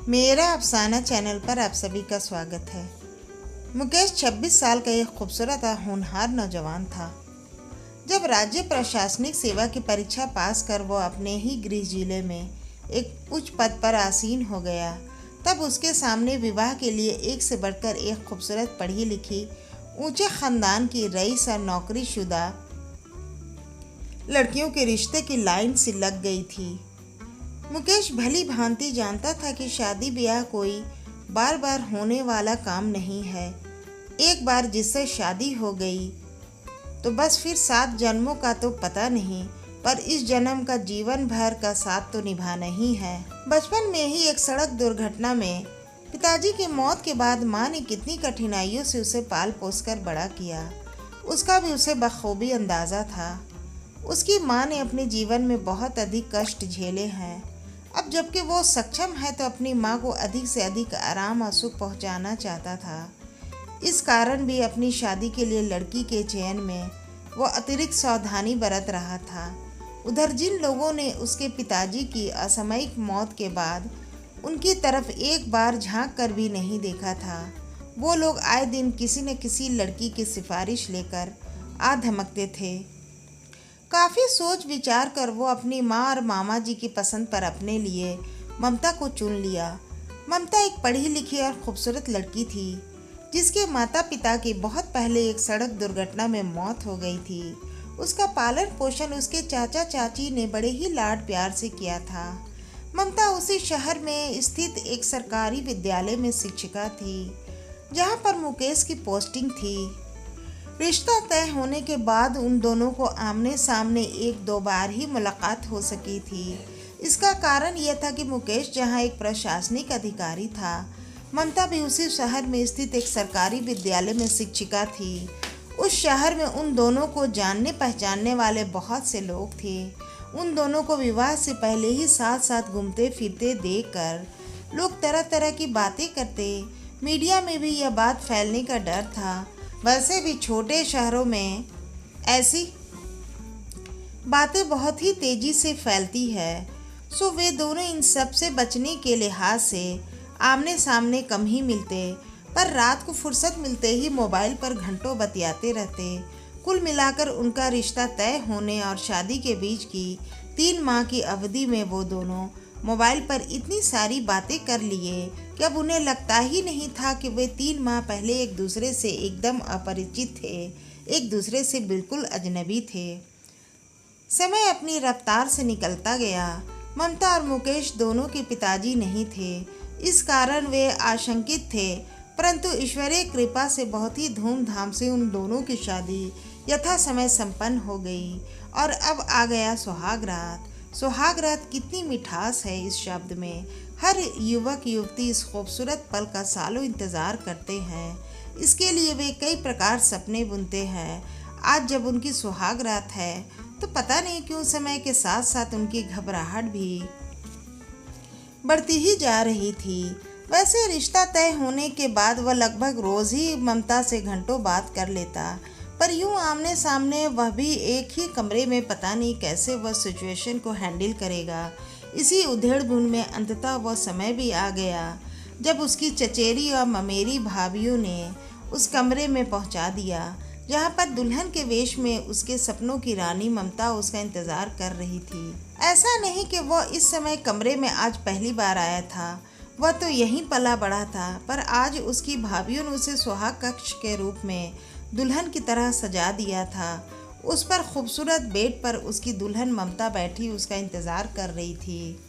मेरा अफसाना चैनल पर आप सभी का स्वागत है। मुकेश 26 साल का एक खूबसूरत और होनहार नौजवान था। जब राज्य प्रशासनिक सेवा की परीक्षा पास कर वो अपने ही गृह जिले में एक उच्च पद पर आसीन हो गया, तब उसके सामने विवाह के लिए एक से बढ़कर एक खूबसूरत पढ़ी लिखी ऊंचे खानदान की रईस और नौकरीशुदा लड़कियों के रिश्ते की लाइन सी लग गई थी। मुकेश भली भांति जानता था कि शादी ब्याह कोई बार बार होने वाला काम नहीं है। एक बार जिससे शादी हो गई तो बस फिर 7 जन्मों का तो पता नहीं, पर इस जन्म का जीवन भर का साथ तो निभाना ही है। बचपन में ही एक सड़क दुर्घटना में पिताजी की मौत के बाद माँ ने कितनी कठिनाइयों से उसे पाल पोस कर बड़ा किया, उसका भी उसे बखूबी अंदाज़ा था। उसकी माँ ने अपने जीवन में बहुत अधिक कष्ट झेले हैं। अब जबकि वो सक्षम है तो अपनी माँ को अधिक से अधिक आराम और सुख पहुँचाना चाहता था। इस कारण भी अपनी शादी के लिए लड़की के चयन में वो अतिरिक्त सावधानी बरत रहा था। उधर जिन लोगों ने उसके पिताजी की असामयिक मौत के बाद उनकी तरफ एक बार झांक कर भी नहीं देखा था, वो लोग आए दिन किसी न किसी लड़की की सिफारिश लेकर आ धमकते थे। काफ़ी सोच विचार कर वो अपनी माँ और मामा जी की पसंद पर अपने लिए ममता को चुन लिया। ममता एक पढ़ी लिखी और खूबसूरत लड़की थी, जिसके माता पिता की बहुत पहले एक सड़क दुर्घटना में मौत हो गई थी। उसका पालन पोषण उसके चाचा चाची ने बड़े ही लाड प्यार से किया था। ममता उसी शहर में स्थित एक सरकारी विद्यालय में शिक्षिका थी, जहाँ पर मुकेश की पोस्टिंग थी। रिश्ता तय होने के बाद उन दोनों को आमने सामने 1-2 बार ही मुलाकात हो सकी थी। इसका कारण यह था कि मुकेश जहां एक प्रशासनिक अधिकारी था, ममता भी उसी शहर में स्थित एक सरकारी विद्यालय में शिक्षिका थी। उस शहर में उन दोनों को जानने पहचानने वाले बहुत से लोग थे। उन दोनों को विवाह से पहले ही साथ साथ घूमते फिरते देखकर लोग तरह तरह की बातें करते। मीडिया में भी यह बात फैलने का डर था। वैसे भी छोटे शहरों में ऐसी बातें बहुत ही तेजी से फैलती है, सो वे दोनों इन सब से बचने के लिहाज से आमने सामने कम ही मिलते, पर रात को फुर्सत मिलते ही मोबाइल पर घंटों बतियाते रहते। कुल मिलाकर उनका रिश्ता तय होने और शादी के बीच की 3 माह की अवधि में वो दोनों मोबाइल पर इतनी सारी बातें कर लिए कि अब उन्हें लगता ही नहीं था कि वे 3 माह पहले एक दूसरे से एकदम अपरिचित थे, एक दूसरे से बिल्कुल अजनबी थे। समय अपनी रफ्तार से निकलता गया। ममता और मुकेश दोनों के पिताजी नहीं थे, इस कारण वे आशंकित थे, परंतु ईश्वरीय कृपा से बहुत ही धूमधाम से उन दोनों की शादी यथा समय संपन्न हो गई। और अब आ गया सुहाग रात। सुहाग रात कितनी मिठास है इस शब्द में। हर युवक युवती इस खूबसूरत पल का सालों इंतज़ार करते हैं। इसके लिए वे कई प्रकार सपने बुनते हैं। आज जब उनकी सुहाग रात है तो पता नहीं क्यों समय के साथ साथ उनकी घबराहट भी बढ़ती ही जा रही थी। वैसे रिश्ता तय होने के बाद वह लगभग रोज़ ही ममता से घंटों बात कर लेता, पर यूं आमने सामने वह भी एक ही कमरे में पता नहीं कैसे वह सिचुएशन को हैंडल करेगा। इसी उधेड़-बुन में अंततः वह समय भी आ गया जब उसकी चचेरी और ममेरी भाभीियों ने उस कमरे में पहुंचा दिया, जहां पर दुल्हन के वेश में उसके सपनों की रानी ममता उसका इंतज़ार कर रही थी। ऐसा नहीं कि वह इस समय कमरे में आज पहली बार आया था, वह तो यहीं पला बढ़ा था, पर आज उसकी भाभीियों ने उसे सुहाग कक्ष के रूप में दुल्हन की तरह सजा दिया था। उस पर खूबसूरत बेड पर उसकी दुल्हन ममता बैठी उसका इंतज़ार कर रही थी।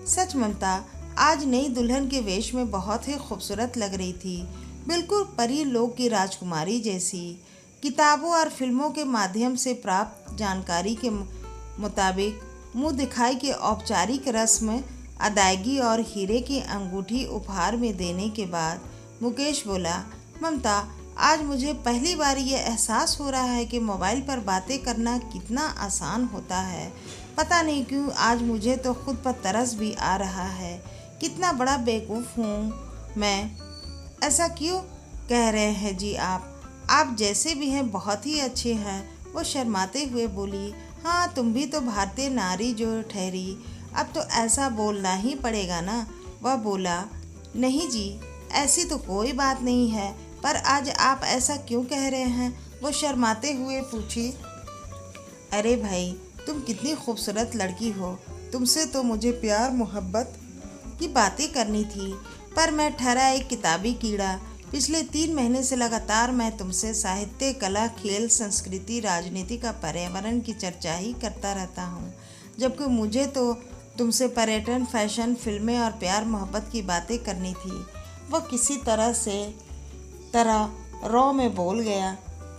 सच ममता आज नई दुल्हन के वेश में बहुत ही खूबसूरत लग रही थी, बिल्कुल परी लोक की राजकुमारी जैसी। किताबों और फिल्मों के माध्यम से प्राप्त जानकारी के मुताबिक मुँह दिखाई की औपचारिक रस्म अदायगी और हीरे की अंगूठी उपहार में देने के बाद मुकेश बोला, ममता आज मुझे पहली बार ये एहसास हो रहा है कि मोबाइल पर बातें करना कितना आसान होता है। पता नहीं क्यों आज मुझे तो खुद पर तरस भी आ रहा है। कितना बड़ा बेवकूफ़ हूँ मैं। ऐसा क्यों कह रहे हैं जी आप जैसे भी हैं बहुत ही अच्छे हैं। वो शर्माते हुए बोली, हाँ तुम भी तो भारतीय नारी जो ठहरी, अब तो ऐसा बोलना ही पड़ेगा ना। वह बोला, नहीं जी, ऐसी तो कोई बात नहीं है, पर आज आप ऐसा क्यों कह रहे हैं? वो शर्माते हुए पूछी। अरे भाई, तुम कितनी खूबसूरत लड़की हो, तुमसे तो मुझे प्यार मोहब्बत की बातें करनी थी, पर मैं ठहरा एक किताबी कीड़ा। पिछले 3 महीने से लगातार मैं तुमसे साहित्य, कला, खेल, संस्कृति, राजनीति का पर्यावरण की चर्चा ही करता रहता हूँ, जबकि मुझे तो तुमसे पर्यटन, फैशन, फिल्में और प्यार मोहब्बत की बातें करनी थी। वह किसी तरह रॉ में बोल गया।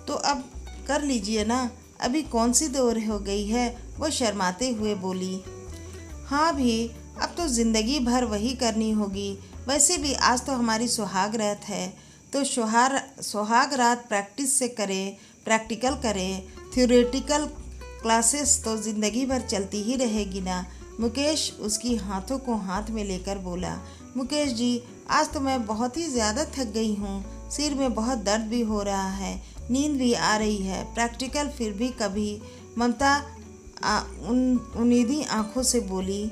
तो अब कर लीजिए ना, अभी कौन सी देर हो गई है? वो शर्माते हुए बोली। हाँ भी, अब तो ज़िंदगी भर वही करनी होगी। वैसे भी आज तो हमारी सुहाग रात है, तो सुहाग रात प्रैक्टिकल करें। थ्योरेटिकल क्लासेस तो ज़िंदगी भर चलती ही रहेगी ना। मुकेश उसकी हाथों को हाथ में लेकर बोला। मुकेश जी, आज तो मैं बहुत ही ज़्यादा थक गई हूँ, सिर में बहुत दर्द भी हो रहा है, नींद भी आ रही है। प्रैक्टिकल फिर भी कभी? ममता उन्नीदी आंखों से बोली।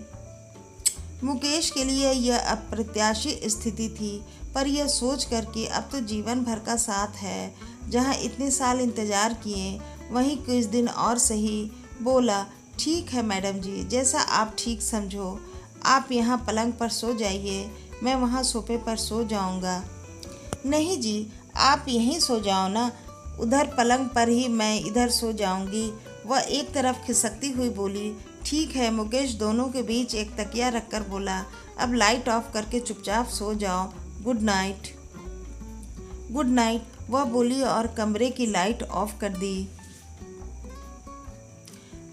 मुकेश के लिए यह अप्रत्याशी स्थिति थी, पर यह सोच कर कि अब तो जीवन भर का साथ है, जहाँ इतने साल इंतज़ार किए, वहीं कुछ दिन और सही। बोला, ठीक है मैडम जी, जैसा आप ठीक समझो। आप यहाँ पलंग पर सो जाइए, मैं वहाँ सोफे पर सो जाऊँगा। नहीं जी, आप यहीं सो जाओ ना, उधर पलंग पर ही मैं इधर सो जाऊँगी। वह एक तरफ खिसकती हुई बोली। ठीक है। मुकेश दोनों के बीच एक तकिया रखकर बोला, अब लाइट ऑफ करके चुपचाप सो जाओ। Good night. गुड नाइट, वह बोली और कमरे की लाइट ऑफ कर दी।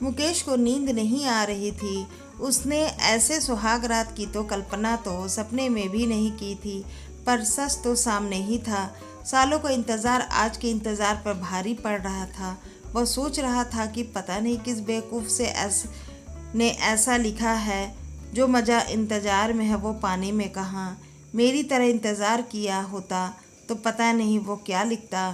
मुकेश को नींद नहीं आ रही थी। उसने ऐसे सुहाग रात की तो कल्पना तो सपने में भी नहीं की थी, पर सच तो सामने ही था। सालों का इंतज़ार आज के इंतज़ार पर भारी पड़ रहा था। वह सोच रहा था कि पता नहीं किस बेवकूफ़ ने ऐसा लिखा है, जो मज़ा इंतज़ार में है वो पाने में कहाँ। मेरी तरह इंतज़ार किया होता तो पता नहीं वो क्या लिखता।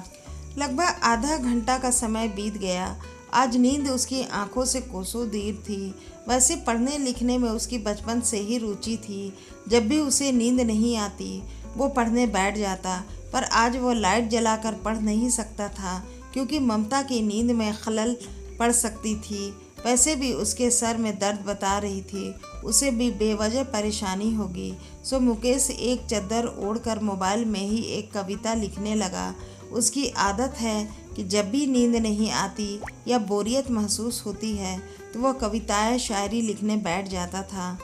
लगभग आधा घंटा का समय बीत गया। आज नींद उसकी आंखों से कोसों दूर थी। वैसे पढ़ने लिखने में उसकी बचपन से ही रुचि थी। जब भी उसे नींद नहीं आती वो पढ़ने बैठ जाता, पर आज वो लाइट जलाकर पढ़ नहीं सकता था, क्योंकि ममता की नींद में खलल पड़ सकती थी। वैसे भी उसके सर में दर्द बता रही थी, उसे भी बेवजह परेशानी होगी। सो मुकेश एक चादर ओढ़कर मोबाइल में ही एक कविता लिखने लगा। उसकी आदत है कि जब भी नींद नहीं आती या बोरियत महसूस होती है तो वह कविताएं, शायरी लिखने बैठ जाता था।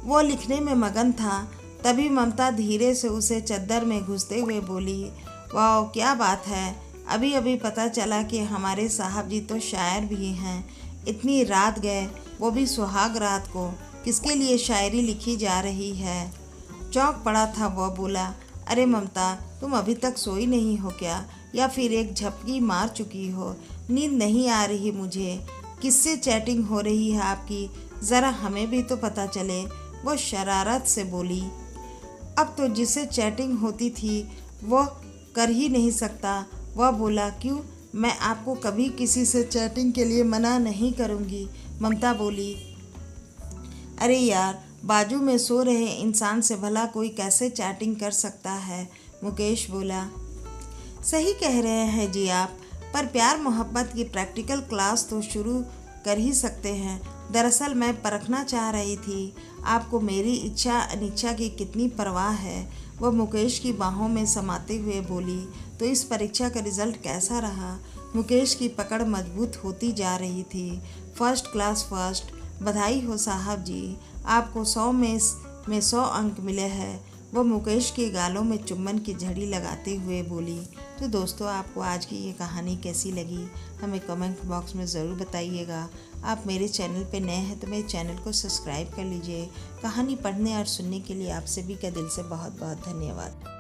वो लिखने में मगन था, तभी ममता धीरे से उसे चादर में घुसते हुए बोली, वाह क्या बात है, अभी अभी पता चला कि हमारे साहब जी तो शायर भी हैं। इतनी रात गए, वो भी सुहाग रात को, किसके लिए शायरी लिखी जा रही है। चौंक पड़ा था वह। बोला, अरे ममता, तुम अभी तक सोई नहीं हो क्या, या फिर एक झपकी मार चुकी हो? नींद नहीं आ रही मुझे। किससे चैटिंग हो रही है आपकी, ज़रा हमें भी तो पता चले। वो शरारत से बोली। अब तो जिससे चैटिंग होती थी वह कर ही नहीं सकता। वह बोला, क्यों, मैं आपको कभी किसी से चैटिंग के लिए मना नहीं करूँगी। ममता बोली, अरे यार, बाजू में सो रहे इंसान से भला कोई कैसे चैटिंग कर सकता है। मुकेश बोला, सही कह रहे हैं जी आप, पर प्यार मोहब्बत की प्रैक्टिकल क्लास तो शुरू कर ही सकते हैं। दरअसल मैं परखना चाह रही थी आपको मेरी इच्छा अनिच्छा की कितनी परवाह है। वह मुकेश की बाहों में समाते हुए बोली, तो इस परीक्षा का रिज़ल्ट कैसा रहा? मुकेश की पकड़ मजबूत होती जा रही थी। First class first. बधाई हो साहब जी, आपको 100 में 100 अंक मिले हैं। वह मुकेश के गालों में चुम्बन की झड़ी लगाते हुए बोली। तो दोस्तों, आपको आज की ये कहानी कैसी लगी हमें कमेंट बॉक्स में ज़रूर बताइएगा। आप मेरे चैनल पे नए हैं तो मेरे चैनल को सब्सक्राइब कर लीजिए। कहानी पढ़ने और सुनने के लिए आप सभी का दिल से बहुत बहुत धन्यवाद।